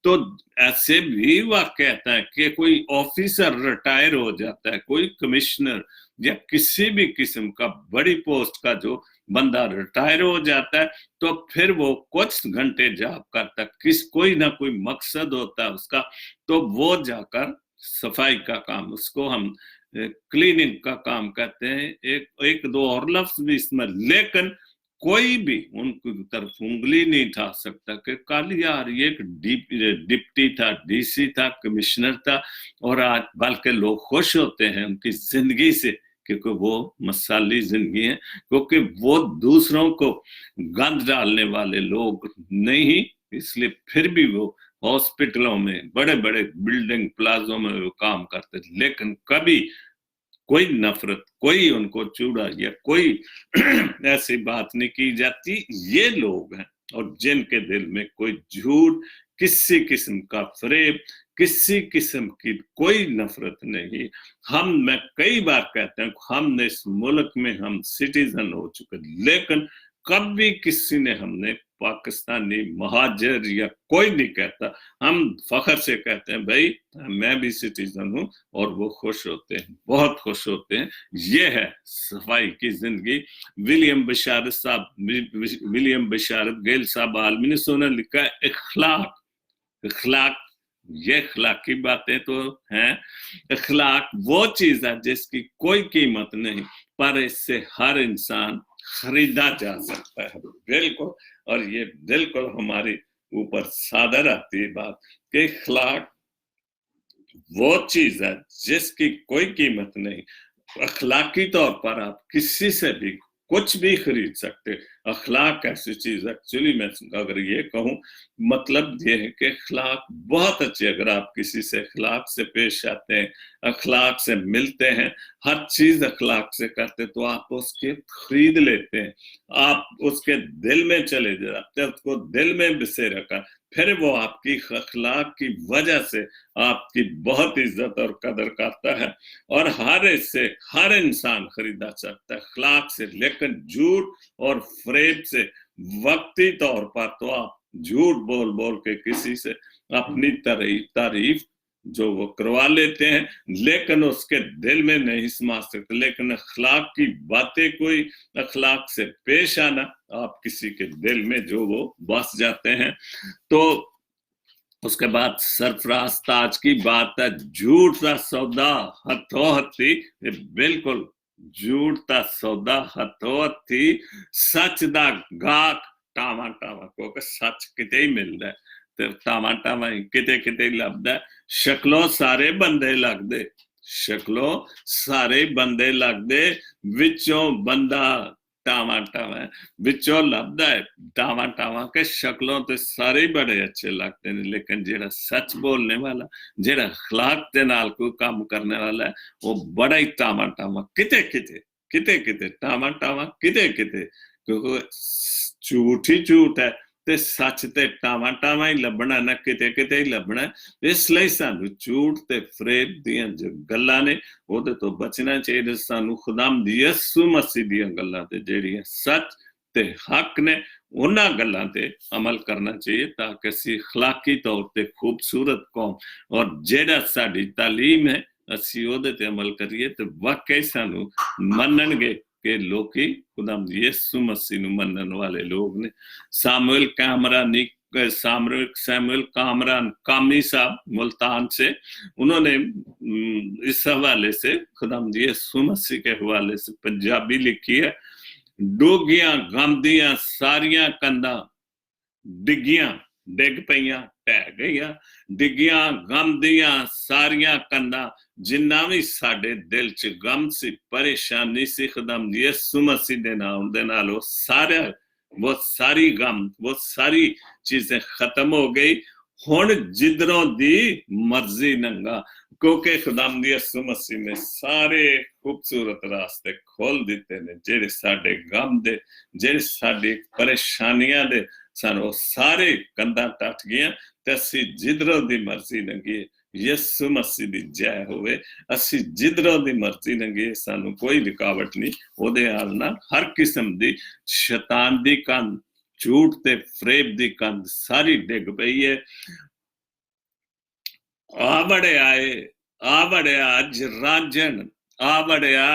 تو ایسے بھی واقعات ہے کہ کوئی آفیسر ریٹائر ہو جاتا ہے، کوئی کمشنر یا کسی بھی قسم کا بڑی پوسٹ کا جو بندہ ریٹائر ہو جاتا ہے، تو پھر وہ کچھ گھنٹے جاب کرتا ہے، کوئی نہ کوئی مقصد ہوتا ہے اس کا، تو وہ جا کر صفائی کا کام، اس کو ہم کلیننگ کا کام کہتے ہیں، ایک دو اور لفظ بھی اس میں، لیکن کوئی بھی ان کی طرف انگلی نہیں اٹھا سکتا کہ کل یار یہ ایک ڈپٹی تھا، ڈی سی تھا، کمشنر تھا، اور آج بلکہ لوگ خوش ہوتے ہیں ان کی زندگی سے، کیونکہ وہ مثالی زندگی ہے، کیونکہ وہ دوسروں کو گند ڈالنے والے لوگ نہیں، اس لیے پھر بھی وہ ہاسپٹلوں میں، بڑے بڑے بلڈنگ پلازوں میں وہ کام کرتے، لیکن کبھی کوئی نفرت، کوئی ان کو چوڑا یا کوئی ایسی بات نہیں کی جاتی۔ یہ لوگ ہیں اور جن کے دل میں کوئی جھوٹ، کسی قسم کا فریب، کسی قسم کی کوئی نفرت نہیں۔ میں کئی بار کہتا ہوں ہم نے اس ملک میں ہم سٹیزن ہو چکے، لیکن کبھی کسی نے ہم نے پاکستانی مہاجر یا کوئی نہیں کہتا، ہم فخر سے کہتے ہیں بھائی میں بھی سٹیزن ہوں، اور وہ خوش ہوتے ہیں، بہت خوش ہوتے ہیں۔ یہ ہے صفائی کی زندگی۔ ولیم بشارت گیل صاحب عالمی نے سونا لکھا ہے اخلاق، یہ اخلاقی باتیں تو ہیں۔ اخلاق وہ چیز ہے جس کی کوئی قیمت نہیں، پر اس سے ہر انسان خریدا جا سکتا ہے۔ بالکل، اور یہ بالکل ہماری اوپر صادر آتی ہے بات کہ اخلاق वो चीज है जिसकी कोई कीमत नहीं। अखलाकी तौर पर आप किसी से भी कुछ भी खरीद सकते। अखलाक ऐसी चीज एक्चुअली मैं अगर ये कहूँ मतलब ये है कि अखलाक बहुत अच्छे, अगर आप किसी से अखलाक से पेश आते हैं, अखलाक से मिलते हैं, हर चीज अखलाक से करते, तो आप उसके खरीद लेते हैं, आप उसके दिल में चले जाते हैं, उसको दिल में बसे रखा, फिर वो आपकी अखलाक की वजह से आपकी बहुत इज्जत और कदर करता है। और हर इससे हर इंसान खरीदा सकता है अखलाक से, लेकिन झूठ और फरेब से वक्ती तौर पर तो आप झूठ बोल बोल के किसी से अपनी तारीफ जो वो करवा लेते हैं, लेकिन उसके दिल में नहीं समा सकते। लेकिन अखलाक की बातें, कोई अखलाक से पेश आना, आप किसी के दिल में जो वो बस जाते हैं। तो उसके बाद सरफराज ताज की बात है, झूठ का सौदा हथों हथी, बिल्कुल झूठ का सौदा हथों हथी, सच दा गाहक टावा टावा, क्योंकि सच किते ही मिलता है, तो टावा टावा ही किते किते ही लभदा। शक्लों सारे बंदे लगदे, शक्लों सारे बंदे लगदे, विचों बंदा टावा टावा विचों लभदा है टावा टावा के। शक्लों तो सारे बड़े अच्छे लगते हैं, लेकिन जेड़ा सच बोलने वाला, जेड़ा अखलाक दे नाल कोई काम करने वाला है, वो बड़ा ही टावा टावा किते किते किते किते टावा टावा किते किते, क्योंकि झूठ ही झूठ है ते सच ते टावा टावा ही लभना ना, किते किते ही लभना। इसलिए सानू झूठ ते फरेब दियां जो गल्लां ने ਉਹਦੇ ਤੋਂ ਬਚਣਾ ਚਾਹੀਦਾ। ਸਾਨੂੰ ਖੁਦਾਮ ਦੀ ਯਿਸੂ ਮਸੀਹ ਦੀਆਂ ਗੱਲਾਂ ਤੇ ਜਿਹੜੀਆਂ ਸੱਚ ਤੇ ਹੱਕ ਨੇ, ਉਹਨਾਂ ਗੱਲਾਂ ਤੇ ਅਮਲ ਕਰਨਾ ਚਾਹੀਏ, ਤਾਂ ਕਿ ਅਸੀਂ ਅਖਲਾਕੀ ਤੌਰ ਤੇ ਖੂਬਸੂਰਤ ਕੌਮ, ਔਰ ਜਿਹੜਾ ਸਾਡੀ ਤਾਲੀਮ ਹੈ ਅਸੀਂ ਉਹਦੇ ਤੇ ਅਮਲ ਕਰੀਏ, ਤੇ ਵਾਕਈ ਸਾਨੂੰ ਮੰਨਣਗੇ ਕਿ ਲੋਕੀ ਖੁਦਾਮ ਦੀ ਯਿਸੂ ਮਸੀਹ ਨੂੰ ਮੰਨਣ ਵਾਲੇ ਲੋਕ ਨੇ। सामुएल कामरानी सैमुअल कामरान कामी साहब मुल्तान से, उन्होंने इस हवाले से खुदावंद यीशु मसीह के हवाले से पंजाबी लिखी है। डोगियां गमदियां सारियां कंधा डिगियां डिग पईयां ढह गईयां, डिगियां गमदियां सारियां कंधा, जिन्ना भी साडे दिल च गम सी, परेशानी सी, खुदावंद यीशु मसीह दे नाम दे नाल वो सारा, वो सारी गम, वो सारी चीजें खत्म हो गई। हुण जिधरों दी मर्जी नंगा, क्योंकि खुदावंद यीशु मसीह ने सारे खूबसूरत रास्ते खोल दिते ने, जेड़े साडे गम दे, जेड़े साडी परेशानियां दे सन, वो सारे कंधा टट गईयां, ते असीं जिधरों दी मर्जी नंगी। यीशु मसीह दी जय होवे। असी जिधरों दी मर्जी लंघे, सानू कोई रुकावट नहीं। ओदे हाल नाल हर किस्म दी शैतान दी कंध, झूठ ते फरेब दी कंध सारी डिग पई है। आ बड़िया अज रांझन, आ बड़िया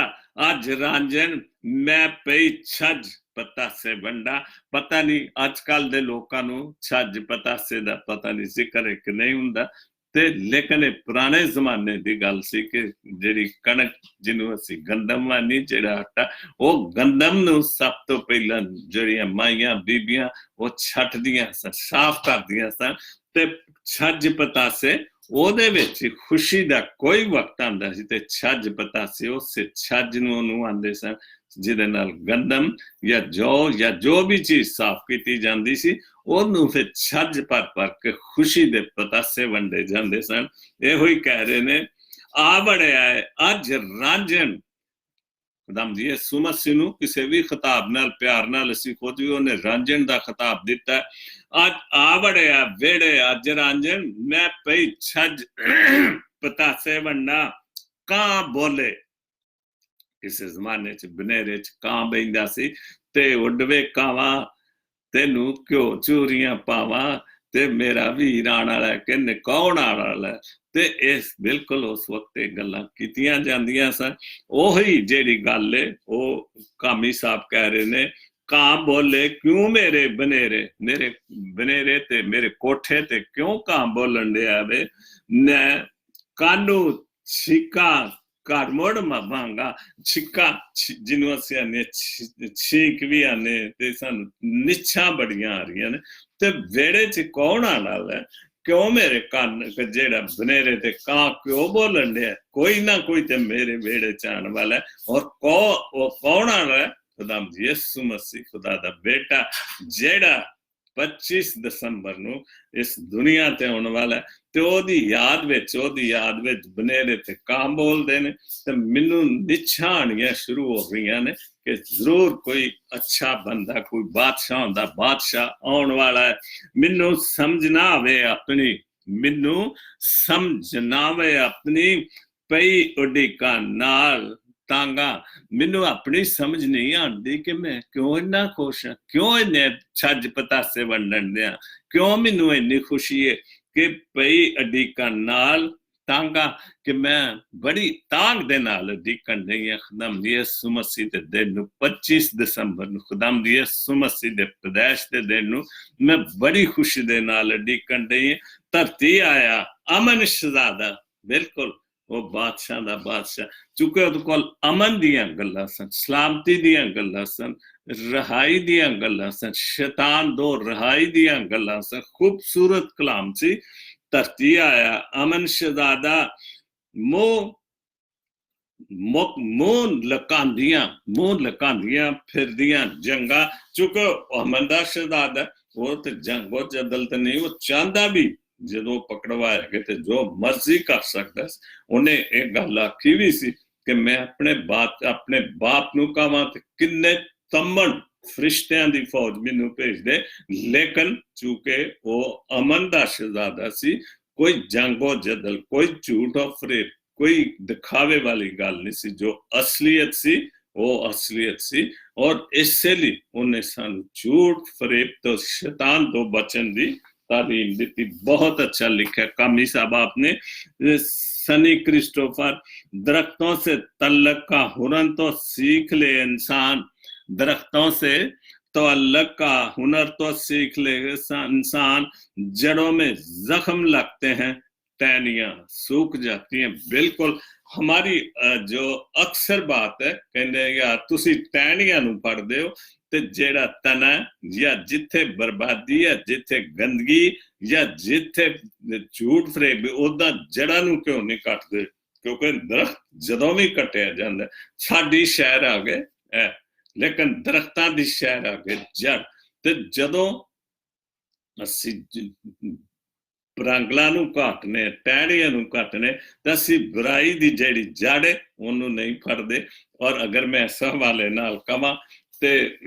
अज रांझन, मैं पई छज पतासे वंडा। पता नहीं अजकल दे लोकां नू छज पतासे दा पता नहीं जिक्र एक नहीं हुंदा, लेकिन पुराने जमाने की गल सी कि जिहड़ी कणक जिन्हों असीं गंदम वानी, जिहड़ा आटा, वो गंदम नूं सब तो पहलां जिहड़ियां माइयां बीबियां वो छटदियां सन, साफ करदियां सन, ते छज पतासे ਉਹਦੇ ਵਿੱਚ ਖੁਸ਼ੀ ਦਾ ਕੋਈ ਵਕਤ ਆਉਂਦਾ ਸੀ, ਤੇ ਛੱਜ ਪਤਾਸੇ ਉਸੇ ਛੱਜ ਨੂੰ ਉਹਨੂੰ ਆਂਦੇ ਸਨ, ਜਿਹਦੇ ਨਾਲ ਗੰਦਮ ਜਾਂ ਜੋ ਵੀ ਚੀਜ਼ ਸਾਫ਼ ਕੀਤੀ ਜਾਂਦੀ ਸੀ, ਉਹਨੂੰ ਫਿਰ ਛੱਜ ਭਰ ਕੇ ਖੁਸ਼ੀ ਦੇ ਪਤਾਸੇ ਵੰਡੇ ਜਾਂਦੇ ਸਨ। ਇਹੋ ਹੀ ਕਹਿ ਰਹੇ ਨੇ, ਆ ਬੜਿਆ ਹੈ ਅੱਜ ਰਾਂਝਣ। खुदावंद यीशु मसीह नूं किसी भी खिताब नाल प्यार नाल असीं खुद भी उन्हें रांझण दा खिताब दिता। अज आ बड़िया वेड़े अज रांझण, मैं पई छज पतासे वंडा। कां बोले, किसी जमाने च बनेरे च कां बहिंदा सी, ते उडवे कावां तेनू घ्यो चूरियां पावां, ते मेरा वीर आण वाला है, किन्ने कौन आण वाला है। ते इस बिल्कुल उस वक्त गल्लां कीतियां जांदियां सन। ओही जेड़ी गल है वो कामी साहब कह रहे ने, कां बोले क्यों मेरे बनेरे ते मेरे कोठे ते क्यों कां बोलन दिया वे। मैं कानू छीका घर मुड़ मांगा। छिक्का जिन्हों असीं आने छीक भी आने, ते सानू निछां बड़ियां आ रही ने, ते वेड़े च कौन आने वाला है। क्यों मेरे कान जेड़ा बनेरे ते कां क्यों बोलन दिया, कोई ना कोई ते मेरे बेड़े च आने वाला है। और कौन आ रहा है? खुदा यीशु मसीह खुदा दा बेटा जेड़ा 25 ਦਸੰਬਰ ਨੂੰ ਇਸ ਦੁਨੀਆ ਤੇ ਆਉਣ ਵਾਲਾ ਤੇ ਉਹਦੀ ਯਾਦ ਵਿੱਚ ਬਨੇਰੇ ਤੇ ਕਾਂ ਬੋਲਦੇ ਨੇ ਤੇ ਮੈਨੂੰ ਨਿਸ਼ਾਨੀਆਂ ਸ਼ੁਰੂ ਹੋ ਗਈਆਂ ਨੇ ਕਿ ਜ਼ਰੂਰ ਕੋਈ ਅੱਛਾ ਬੰਦਾ, ਕੋਈ ਬਾਦਸ਼ਾਹ ਦਾ ਬਾਦਸ਼ਾਹ ਆਉਣ ਵਾਲਾ ਹੈ। ਮੈਨੂੰ ਸਮਝ ਨਾ ਆਵੇ ਆਪਣੀ ਪਈ ਉਡੀਕਾਂ ਨਾਲ ਤਾਂਗਾ ਮੈਨੂੰ ਆਪਣੀ ਸਮਝ ਨਹੀਂ ਆਉਂਦੀ ਕਿ ਮੈਂ ਕਿਉਂ ਇੰਨਾ ਖੁਸ਼ ਹਾਂ, ਕਿਉਂ ਇੰਨੇ ਛੱਜ ਪਤਾਸੇ ਵੰਡਣ ਦਿਆਂ, ਕਿਉਂ ਮੈਨੂੰ ਇੰਨੀ ਖੁਸ਼ੀ ਹੈ ਕਿ ਪਈ ਉਡੀਕਾਂ ਨਾਲ ਤਾਂਗਾ ਕਿ ਮੈਂ ਬੜੀ ਤਾਂਗ ਦੇ ਨਾਲ ਉਡੀਕਣ ਨਹੀਂ ਹਾਂ ਖੁਦਾਮ ਯਿਸੂ ਮਸੀਹ ਦੇ ਦਿਨ ਨੂੰ 25 ਦਸੰਬਰ ਨੂੰ, ਖੁਦਾਮ ਯਿਸੂ ਮਸੀਹ ਦੇ ਪੈਦਾਇਸ਼ ਦੇ ਦਿਨ ਨੂੰ ਮੈਂ ਬੜੀ ਖੁਸ਼ੀ ਦੇ ਨਾਲ ਉਡੀਕਣ ਨਹੀਂ ਹਾਂ। ਧਰਤੀ ਆਇਆ ਅਮਨ ਸ਼ਹਿਜ਼ਾਦਾ, ਬਿਲਕੁਲ ਉਹ ਬਾਦਸ਼ਾਹ ਦਾ ਬਾਦਸ਼ਾਹ, ਚੁੱਕੇ ਉਹਦੇ ਕੋਲ ਅਮਨ ਦੀਆਂ ਗੱਲਾਂ ਸਨ, ਸਲਾਮਤੀ ਦੀਆਂ ਗੱਲਾਂ ਸਨ, ਰਹਾਈ ਦੀਆਂ ਗੱਲਾਂ ਸਨ, ਸ਼ੈਤਾਨ ਤੋਂ ਰਹਾਈ ਦੀਆਂ ਗੱਲਾਂ ਸਨ। ਖੂਬਸੂਰਤ ਕਲਾਮ ਸੀ। ਧਰਤੀ ਆਇਆ ਅਮਨ ਸ਼ਹਿਜ਼ਾਦਾ, ਮੂੰਹ ਲਕਾਂਦੀਆਂ ਫਿਰਦੀਆਂ ਜੰਗਾਂ, ਚੁੱਕੇ ਅਮਨ ਦਾ ਸ਼ਹਿਜ਼ਾਦਾ ਉਹ ਤੇ ਜੰਗੋ ਜਦਲ ਤੇ ਨਹੀਂ, ਉਹ ਚਾਹੁੰਦਾ ਵੀ ਜਦੋਂ ਪਕੜਵਾਇਆ ਤੇ ਜੋ ਮਰਜ਼ੀ ਕਰ ਸਕਦਾ ਸੀ। ਉਹਨੇ ਇਹ ਗੱਲ ਆਖੀ ਵੀ ਸੀ ਕਿ ਮੈਂ ਆਪਣੇ ਬਾਪ ਨੂੰ ਕਹਾਂ ਤੇ ਕਿੰਨੇ ਤੰਮਣ ਫਰਿਸ਼ਤਿਆਂ ਦੀ ਫੌਜ ਮੈਨੂੰ ਭੇਜ ਦੇ, ਲੇਕਿਨ ਚੂੰਕਿ ਉਹ ਅਮਨ ਦਾ ਸ਼ਹਿਜ਼ਾਦਾ ਸੀ, ਕੋਈ ਜੰਗੋ ਜਦਲ, ਕੋਈ ਝੂਠ ਔਰ ਫਰੇਬ, ਕੋਈ ਦਿਖਾਵੇ ਵਾਲੀ ਗੱਲ ਨਹੀਂ ਸੀ। ਜੋ ਅਸਲੀਅਤ ਸੀ ਉਹ ਅਸਲੀਅਤ ਸੀ। ਔਰ ਇਸੇ ਲਈ ਉਹਨੇ ਸਾਨੂੰ ਝੂਠ ਫਰੇਬ ਤੋਂ ਸ਼ੈਤਾਨ ਤੋਂ ਬਚਣ ਦੀ तालीम दी। बहुत अच्छा लिखा कामी साहब आपने। सनी क्रिस्टोफर, दरख्तों से तल्लक का हुनर तो सीख ले इंसान, दरख्तों से तल्लक का हुनर तो सीख ले इंसान, जड़ों में जख्म लगते हैं टहनियां सूख जाती हैं। बिल्कुल हमारी जो अक्सर बात है, कहते यार तुसी टहनियां नूं पढ़दे हो ਤੇ ਜਿਹੜਾ ਤਨਾ ਜਾਂ ਜਿੱਥੇ ਬਰਬਾਦੀ ਹੈ, ਜਿੱਥੇ ਗੰਦਗੀ ਜਾਂ ਜਿੱਥੇ ਝੂਠ ਫਰੇਬ, ਉਹਦਾ ਜੜ੍ਹਾਂ ਨੂੰ ਕਿਉਂ ਨਹੀਂ ਕੱਟਦੇ? ਕਿਉਂਕਿ ਦਰਖਤ ਜਦੋਂ ਵੀ ਕੱਟਿਆ ਜਾਂਦਾ, ਸਾਡੀ ਸ਼ਹਿਰ ਆ ਗਏ ਲੇਕਿਨ ਦਰਖਤਾਂ ਦੀ ਸ਼ਹਿਰ ਆ ਗਏ ਜੜ। ਤੇ ਜਦੋਂ ਅਸੀਂ ਪਰਾਂਗਲਾਂ ਨੂੰ ਘਾਟਨੇ, ਟਹਿਣੀਆਂ ਨੂੰ ਘਾਟਨੇ, ਤਾਂ ਅਸੀਂ ਬੁਰਾਈ ਦੀ ਜਿਹੜੀ ਜੜ ਹੈ ਉਹਨੂੰ ਨਹੀਂ ਫੜਦੇ। ਔਰ ਅਗਰ ਮੈਂ ਇਸ ਹਵਾਲੇ ਨਾਲ ਕਵਾਂ ਤੇ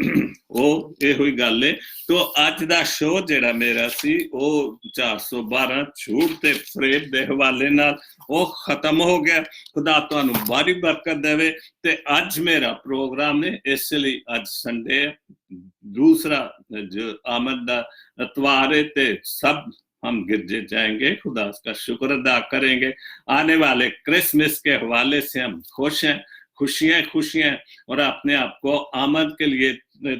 ਉਹ ਇਹੋ ਹੀ ਗੱਲ ਹੈ। ਤੋ ਅੱਜ ਦਾ ਸ਼ੋਅ ਜਿਹੜਾ ਮੇਰਾ ਸੀ ਉਹ 412 ਝੂਠ ਤੇ ਫਰੇਬ ਦੇ ਹਵਾਲੇ ਨਾਲ ਉਹ ਖਤਮ ਹੋ ਗਿਆ। ਖੁਦਾ ਤੁਹਾਨੂੰ ਬਾਰੀ ਬਰਕਤ ਦੇਵੇ। ਤੇ ਅੱਜ ਮੇਰਾ ਪ੍ਰੋਗਰਾਮ ਨੇ, ਇਸ ਲਈ ਅੱਜ ਸੰਡੇ दूसरा जो आमद का इतवार है, ते सब हम गिरजे जाएंगे, खुदा का शुक्र अदा करेंगे। आने वाले क्रिसमस के हवाले से हम खुश हैं, खुशियां और अपने आप को आमद के लिए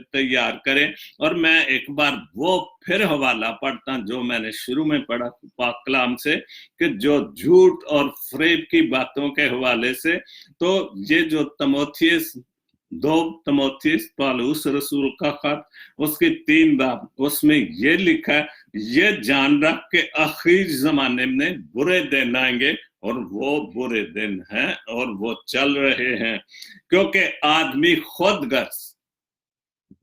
तैयार करें। और मैं एक बार वो फिर हवाला पढ़ता जो मैंने शुरू में पढ़ा पाक कलाम से, कि जो झूठ और फरेब की बातों के हवाले से, तो ये जो तमोथियस 2 तमोथियस पौलुस रसूल का खत, उसके 3 बाब, उसमें ये लिखा है, ये जान रख के आखिर जमाने में बुरे दिन आएंगे, और वो बुरे दिन हैं और वो चल रहे हैं, क्योंकि आदमी खुद गर्ज,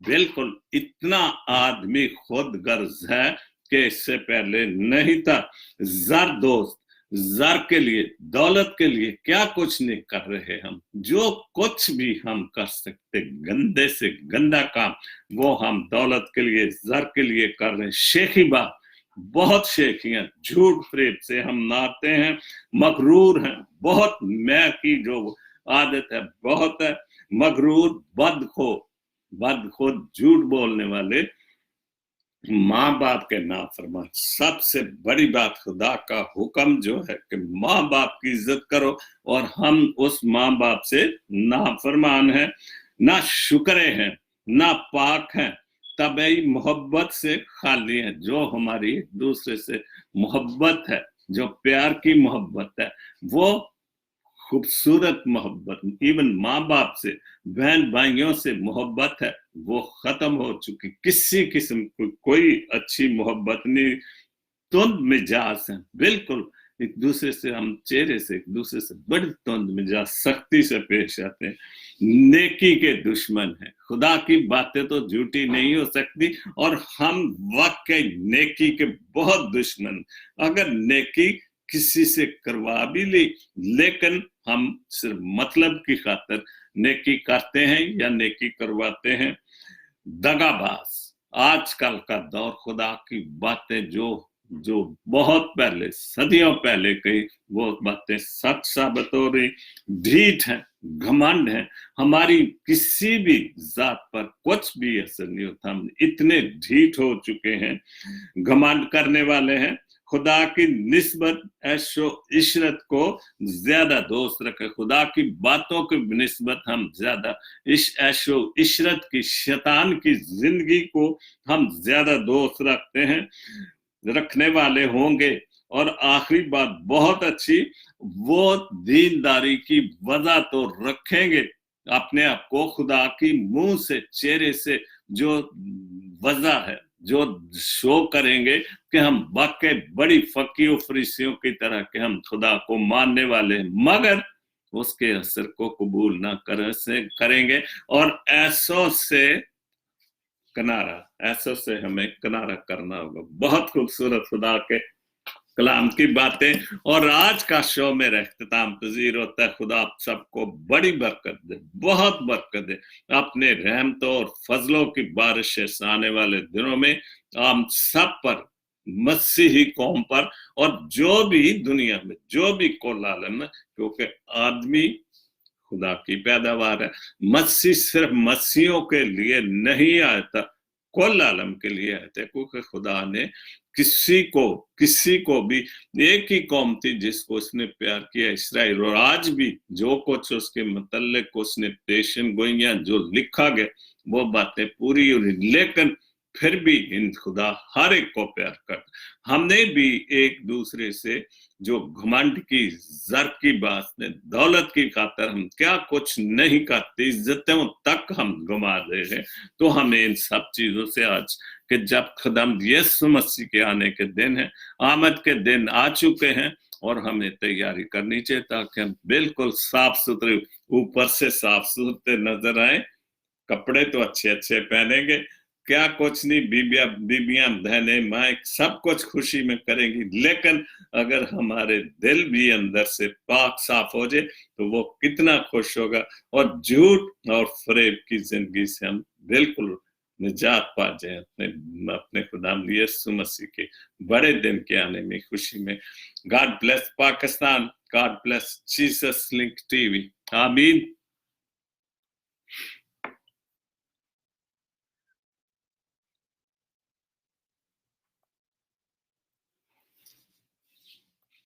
बिल्कुल इतना आदमी खुद गर्ज है कि इससे पहले नहीं था। जर दोस्त, जर के लिए, दौलत के लिए क्या कुछ नहीं कर रहे हम। जो कुछ भी हम कर सकते गंदे से गंदा काम, वो हम दौलत के लिए, जर के लिए कर रहे हैं। शेखी बात, बहुत शेखियां, झूठ फरेब से हम मारते हैं, मगरूर हैं, बहुत मैं की जो आदत है बहुत है, मगरूर, बदखो, झूठ बोलने वाले, माँ बाप के नाफरमान। सबसे बड़ी बात खुदा का हुक्म जो है कि माँ बाप की इज्जत करो, और हम उस माँ बाप से नाफरमान हैं, ना शुक्रे हैं, ना पाक हैं, तबई मोहब्बत से खाली हैं। जो हमारी एक दूसरे से मोहब्बत है, जो प्यार की मोहब्बत है, वो खूबसूरत मोहब्बत, इवन माँ बाप से, बहन भाइयों से मोहब्बत है, वो खत्म हो चुकी। किसी किस्म की कोई अच्छी मोहब्बत नहीं तुंद मिजाज हैं, बिल्कुल एक दूसरे से, हम चेहरे से एक दूसरे से बड़ी तुंद मिजाज सख्ती से पेश आते हैं, नेकी के दुश्मन हैं। खुदा की बातें तो झूठी नहीं हो सकती और हम वाकई नेकी के बहुत दुश्मन। अगर नेकी किसी से करवा भी ली, लेकिन हम सिर्फ मतलब की खातिर नेकी करते हैं या नेकी करवाते हैं। दगाबाज, आजकल का दौर खुदा की बातें जो बहुत पहले, सदियों पहले कही, वो बातें सच साबित हो रही। ढीठ है, घमंड है, हमारी किसी भी जात पर कुछ भी असर नहीं होता। हम इतने ढीठ हो चुके हैं, घमंड करने वाले हैं। खुदा की निस्बत ऐशो इशरत को ज्यादा दोस्त रखे, खुदा की बातों की निस्बत हम ज्यादा ऐशो इशरत की, शैतान की जिंदगी को हम ज्यादा दोस्त रखते हैं, रखने वाले होंगे। और आखिरी बात बहुत अच्छी, वो दीनदारी की वजह तो रखेंगे, अपने आप को खुदा की मुंह से, चेहरे से जो वजह है, जो शो करेंगे कि हम वाकई बड़ी फकीर फरीसियों की तरह के हम खुदा को मानने वाले हैं, मगर उसके असर को कबूल ना करेंगे। और ऐसों से हमें किनारा करना होगा। बहुत खूबसूरत खुदा के कलाम की बातें। और आज का शो मेरा इख्तिताम पजीर होता है। खुदा आप सबको बड़ी बरकत दे, बहुत बरकत दे, अपने रहमतों और फजलों की बारिश आने वाले दिनों में हम सब पर, मसीही कौम पर, और जो भी दुनिया में, जो भी कुल आलम है, क्योंकि आदमी खुदा की पैदावार है। मसीह सिर्फ मसीहों के लिए नहीं आया था, कुल आलम के लिए आए थे, क्योंकि खुदा ने किसी को भी, एक ही कौम थी जिसको उसने प्यार किया, इसराइल। और आज भी जो कुछ उसके मतलब उसने पेशन गोइयां जो लिखा गया, वो बातें पूरी हो रही, लेकिन फिर भी इन खुदा हर एक को प्यार कर। हमने भी एक दूसरे से जो घमंड की, जर की बात ने, दौलत की खातर हम क्या कुछ नहीं करते, इज्जतों तक हम गंवा दे रहे। तो हमें इन सब चीजों से आज कि जब खुदाम यीशु मसीह के आने के दिन है, आमद के दिन आ चुके हैं, और हमें तैयारी करनी चाहिए ताकि हम बिल्कुल साफ सुथरे, ऊपर से साफ सुथरे नजर आए। कपड़े तो अच्छे अच्छे पहनेंगे, क्या कुछ नहीं, बीबियां बहनें माए सब कुछ खुशी में करेंगी, लेकिन अगर हमारे दिल भी अंदर से पाक साफ हो जाए तो वो कितना खुश होगा। और झूठ और फरेब की जिंदगी से हम बिल्कुल निजात पा जाए, अपने खुदा यीशु मसीह के बड़े दिन के आने में खुशी में। God bless Pakistan, God bless Jesus link TV, आमीन।